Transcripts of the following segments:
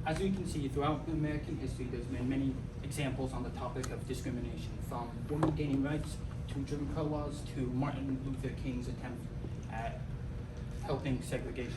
as you can see, throughout American history, there's been many examples on the topic of discrimination, from women gaining rights to Jim Crow laws to Martin Luther King's attempt at helping segregation.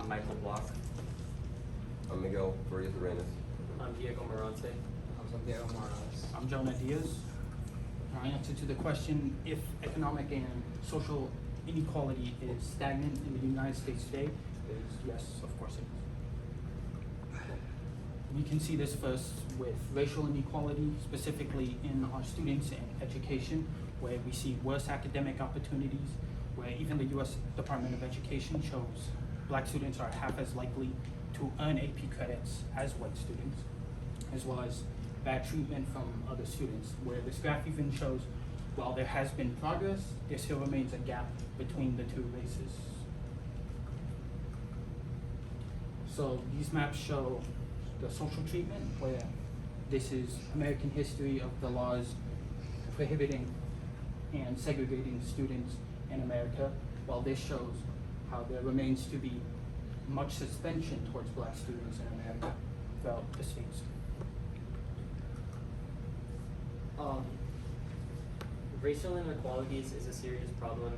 Michael Block. I'm Miguel Varias Arenas. I'm Diego Morante. I'm Santiago Morales. I'm Jonah Diaz. Our answer to the question, if economic and social inequality is stagnant in the United States today, is yes, of course it is. We can see this first with racial inequality, specifically in our students and education, where we see worse academic opportunities, where even the U.S. Department of Education shows Black students are half as likely to earn AP credits as white students, as well as bad treatment from other students, where this graph even shows while there has been progress, there still remains a gap between the two races. So these maps show the social treatment, where this is American history of the laws prohibiting and segregating students in America, while this shows how there remains to be much suspension towards Black students in America throughout the states. Racial inequalities is a serious problem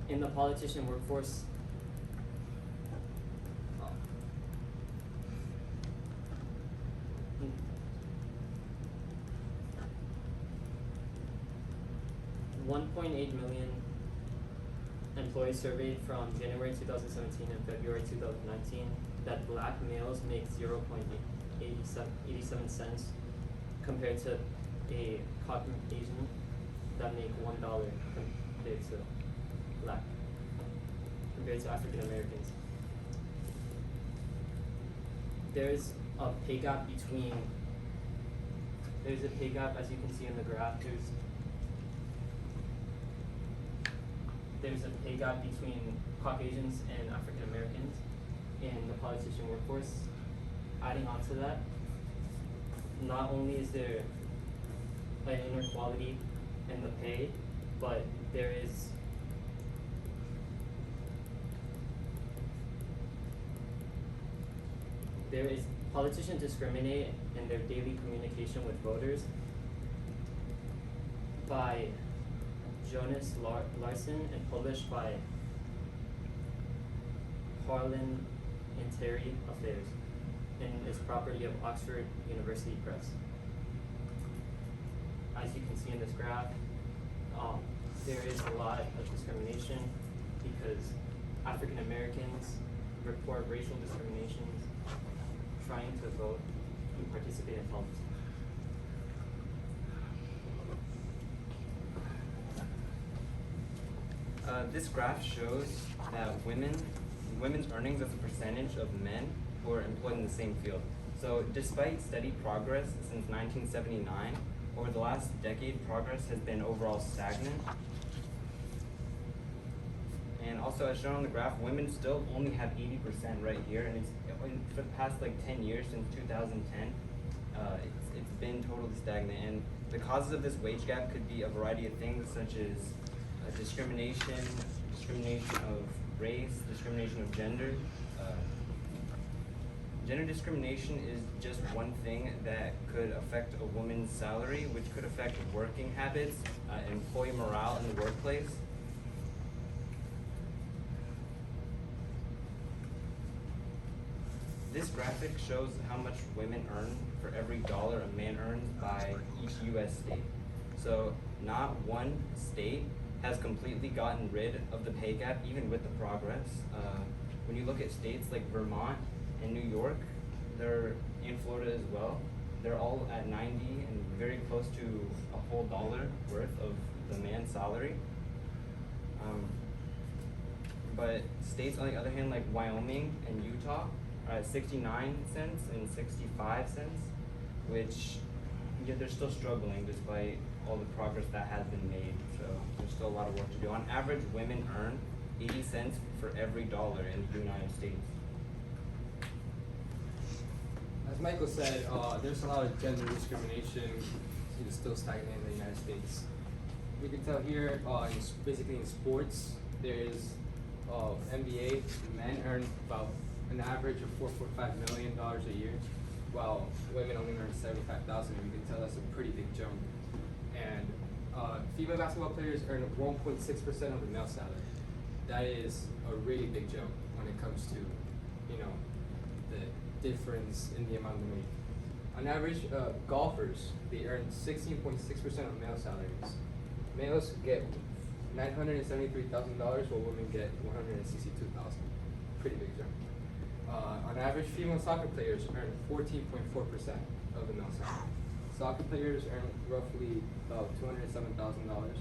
in the politician workforce. $1.8 million employees surveyed from January 2017 and February 2019 that Black males make 0.87 cents compared to a Caucasian that make $1 compared to Black, compared to African Americans. There's a pay gap as you can see in the graph. There's a pay gap between Caucasians and African Americans in the politician workforce. Adding on to that, not only is there an inequality in the pay, but there is politicians discriminate in their daily communication with voters by Jonas Larson and published by Harlan and Terry Affairs and is property of Oxford University Press. As you can see in this graph, there is a lot of discrimination because African Americans report racial discriminations trying to vote and participate in politics. This graph shows that women's earnings as a percentage of men who are employed in the same field. So despite steady progress since 1979, over the last decade, progress has been overall stagnant. And also, as shown on the graph, women still only have 80% right here, and it's for the past 10 years, since 2010, it's been totally stagnant. And the causes of this wage gap could be a variety of things, such as discrimination of race, discrimination of gender. Gender discrimination is just one thing that could affect a woman's salary, which could affect working habits, employee morale in the workplace. This graphic shows how much women earn for every dollar a man earns by each U.S. state. So not one state has completely gotten rid of the pay gap, even with the progress. When you look at states like Vermont and New York, they're in Florida as well. They're all at 90 and very close to a whole dollar worth of the man's salary. But states, on the other hand, like Wyoming and Utah, are at 69 cents and 65 cents, which they're still struggling despite all the progress that has been made. So there's still a lot of work to do. On average, women earn 80 cents for every dollar in the United States. As Michael said, there's a lot of gender discrimination still stagnant in the United States. we can tell here, basically in sports, there's NBA, men earn about an average of $4.5 million a year, while women only earn 75,000. We can tell that's a pretty big jump. And female basketball players earn 1.6% of the male salary. That is a really big jump when it comes to, you know, the difference in the amount they make. On average, golfers, they earn 16.6% of male salaries. Males get $973,000, while women get $162,000. Pretty big jump. On average, female soccer players earn 14.4% of the male salary. Soccer players earn roughly about $207,000,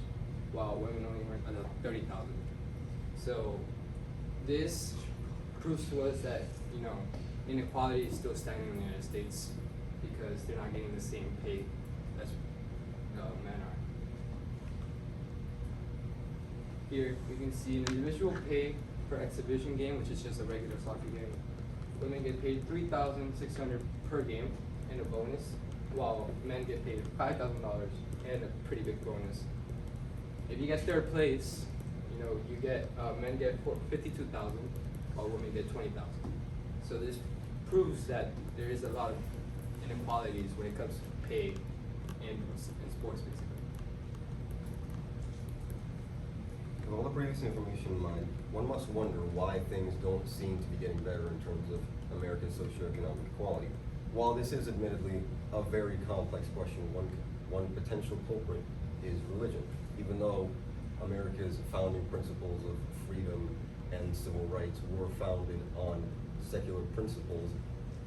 while women only earn about $30,000. So this proves to us that, you know, inequality is still stagnant in the United States because they're not getting the same pay as men are. Here we can see an individual pay per exhibition game, which is just a regular soccer game. Women get paid $3,600 per game and a bonus, while men get paid $5,000 and a pretty big bonus. If you get third place, you know, you get men get $52,000, while women get $20,000. So this proves that there is a lot of inequalities when it comes to pay in sports, basically. With all the previous information in mind, one must wonder why things don't seem to be getting better in terms of America's socioeconomic equality. While this is admittedly a very complex question, one potential culprit is religion. Even though America's founding principles of freedom and civil rights were founded on secular principles,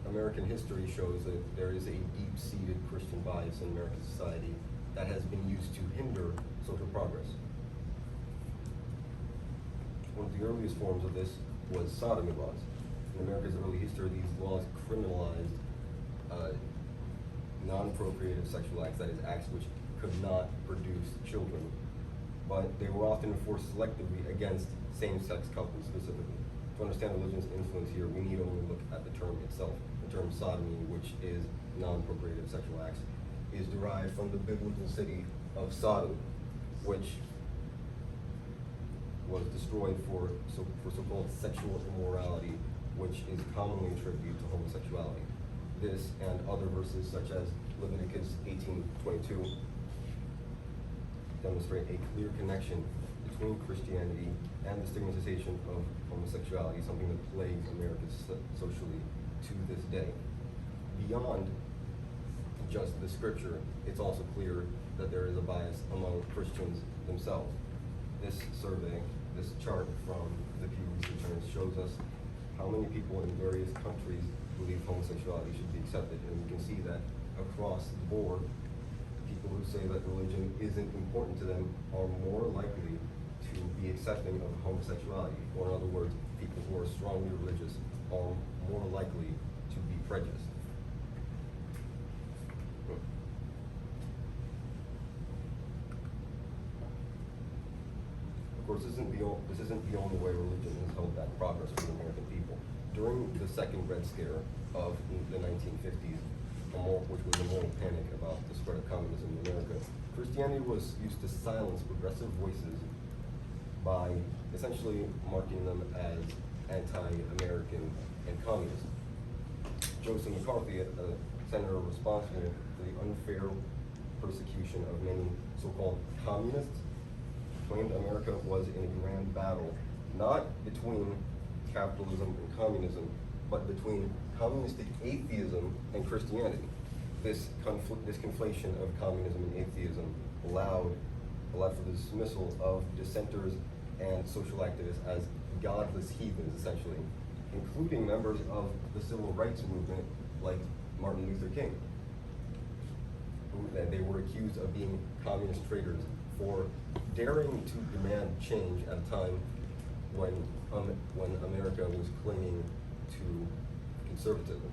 American history shows that there is a deep-seated Christian bias in American society that has been used to hinder social progress. One of the earliest forms of this was sodomy laws. In America's early history, these laws criminalized non-procreative sexual acts, that is, acts which could not produce children, but they were often enforced selectively against same-sex couples specifically. To understand religion's influence here, we need only look at the term itself. The term sodomy, which is non-procreative sexual acts, is derived from the biblical city of Sodom, which was destroyed for so-called sexual immorality, which is commonly attributed to homosexuality. This and other verses such as Leviticus 18:22 demonstrate a clear connection between Christianity and the stigmatization of homosexuality, something that plagues America socially to this day. Beyond just the scripture, it's also clear that there is a bias among Christians themselves. This survey, this chart from the Pew Research shows us how many people in various countries believe homosexuality should be accepted, and you can see that across the board, people who say that religion isn't important to them are more likely to be accepting of homosexuality, or in other words, people who are strongly religious are more likely to be prejudiced. Of course, this isn't the only way religion has held back progress for the American people. During the second Red Scare of the 1950s, which was a moral panic about the spread of communism in America, Christianity was used to silence progressive voices by essentially marking them as anti-American and communist. Joseph McCarthy, a senator responsible for the unfair persecution of many so-called communists, claimed America was in a grand battle, not between capitalism and communism, but between communistic atheism and Christianity. This conflation of communism and atheism allowed for the dismissal of dissenters and social activists as godless heathens, essentially, including members of the civil rights movement like Martin Luther King, who they were accused of being communist traitors for daring to demand change at a time when America was clinging to conservatism.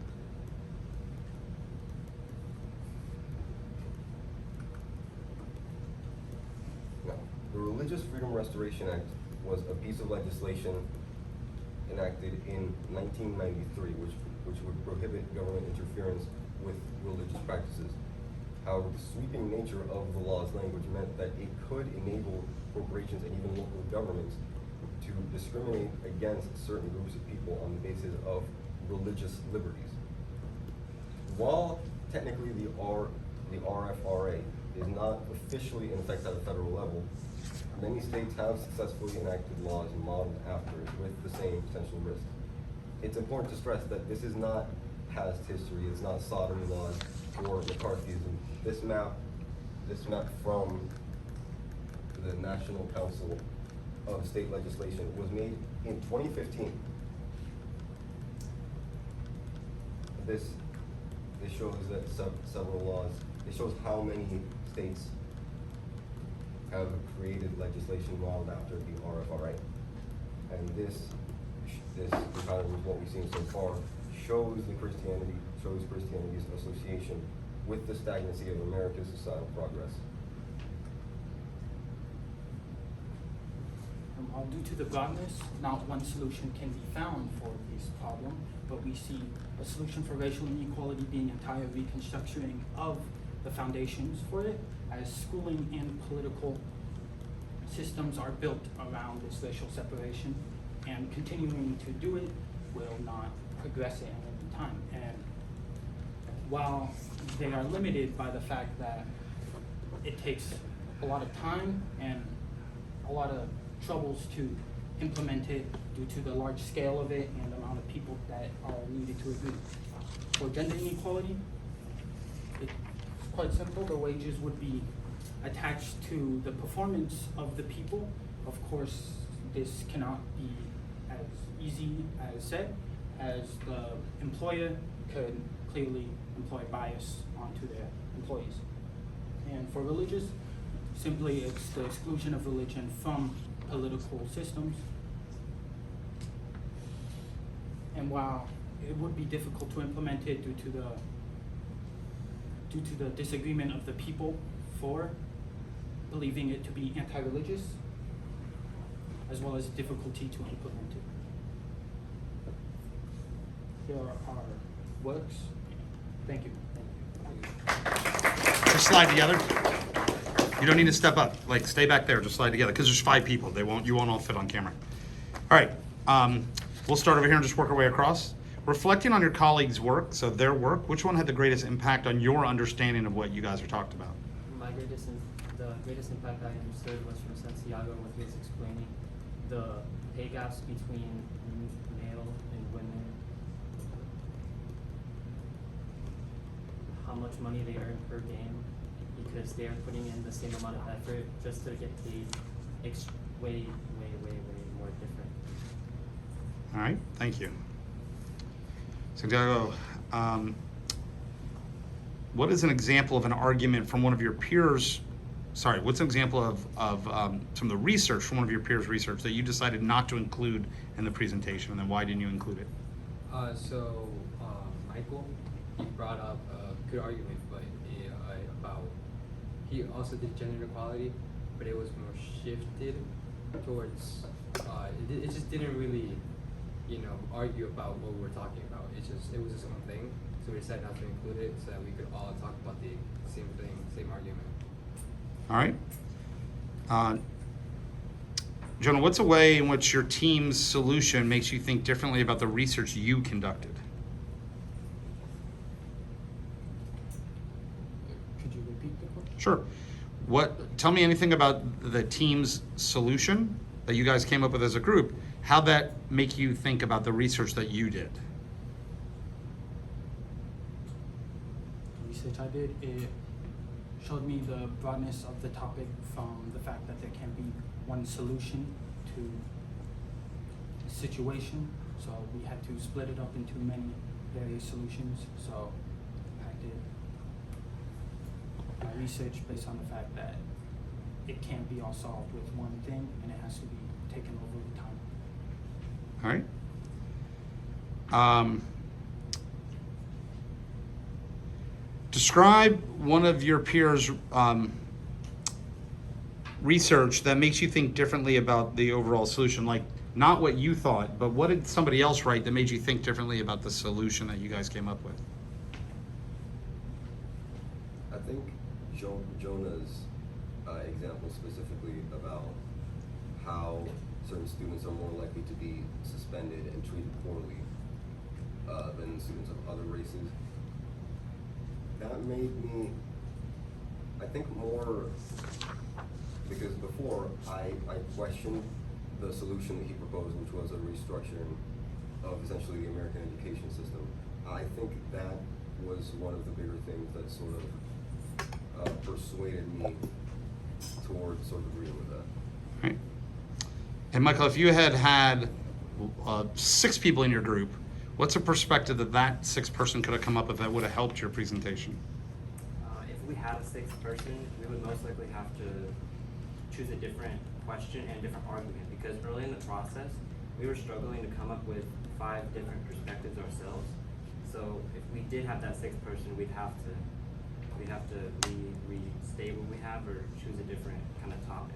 Now, the Religious Freedom Restoration Act was a piece of legislation enacted in 1993, which would prohibit government interference with religious practices. However, the sweeping nature of the law's language meant that it could enable corporations and even local governments to discriminate against certain groups of people on the basis of religious liberties. While technically the RFRA is not officially in effect at a federal level, many states have successfully enacted laws modeled after it with the same potential risks. It's important to stress that this is not past history, it's not sodomy laws or McCarthyism. This map from the National Council of State Legislation was made in 2015. This shows that several laws, it shows how many states have created legislation modeled after the RFRA. And this economy, what we've seen so far, shows Christianity's association with the stagnancy of America's societal progress. While due to the broadness, not one solution can be found for this problem, but we see a solution for racial inequality being entire reconstructing of the foundations for it, as schooling and political systems are built around this racial separation, and continuing to do it will not progress it in time. And while they are limited by the fact that it takes a lot of time and a lot of troubles to implement it due to the large scale of it and the amount of people that are needed to agree. For gender inequality, it's quite simple. The wages would be attached to the performance of the people. Of course, this cannot be as easy as said, as the employer could clearly employ bias onto their employees. And for religious, simply it's the exclusion of religion from political systems. And while it would be difficult to implement it due to the disagreement of the people for believing it to be anti-religious, as well as difficulty to implement it. Here are our works. Thank you. Just slide together. You don't need to step up. Like, stay back there. Just slide together because there's 5 people. You won't all fit on camera. All right. We'll start over here and just work our way across. Reflecting on your colleagues' work, so their work, which one had the greatest impact on your understanding of what you guys are talking about? The greatest impact I understood was from Santiago when he was explaining the pay gaps between male and women, how much money they earn per game, because they are putting in the same amount of effort just to get paid way more different. All right. Thank you. Santiago, what is an example of an argument from one of your peers? Sorry, what's an example of some of the research from one of your peers' research that you decided not to include in the presentation, and then why didn't you include it? Michael, he brought up a good argument, but about he also did gender equality, but it was more shifted towards it just didn't really argue about what we were talking about. It was its own thing, so we decided not to include it so that we could all talk about the same thing, same argument. All right. Jonah, what's a way in which your team's solution makes you think differently about the research you conducted? Could you repeat the question? Sure. Tell me anything about the team's solution that you guys came up with as a group. How'd that make you think about the research that you did? The research I did, it showed me the broadness of the topic from the fact that there can be one solution to a situation. So we had to split it up into many various solutions. So I did my research based on the fact that it can't be all solved with one thing, and it has to be taken over time. All right. Describe one of your peers' research that makes you think differently about the overall solution. Like, not what you thought, but what did somebody else write that made you think differently about the solution that you guys came up with? I think Jonah's example specifically about how certain students are more likely to be suspended and treated poorly than students of other races, that made me, I think, more, because before I questioned the solution that he proposed, which was a restructuring of essentially the American education system. I think that was one of the bigger things that sort of persuaded me towards sort of agreeing with that. Right. And Michael, if you had 6 people in your group, what's a perspective that 6th person could have come up with that would have helped your presentation? If we had a 6th person, we would most likely have to choose a different question and different argument, because early in the process, we were struggling to come up with 5 different perspectives ourselves. So if we did have that 6th person, we'd have to restate what we have or choose a different kind of topic.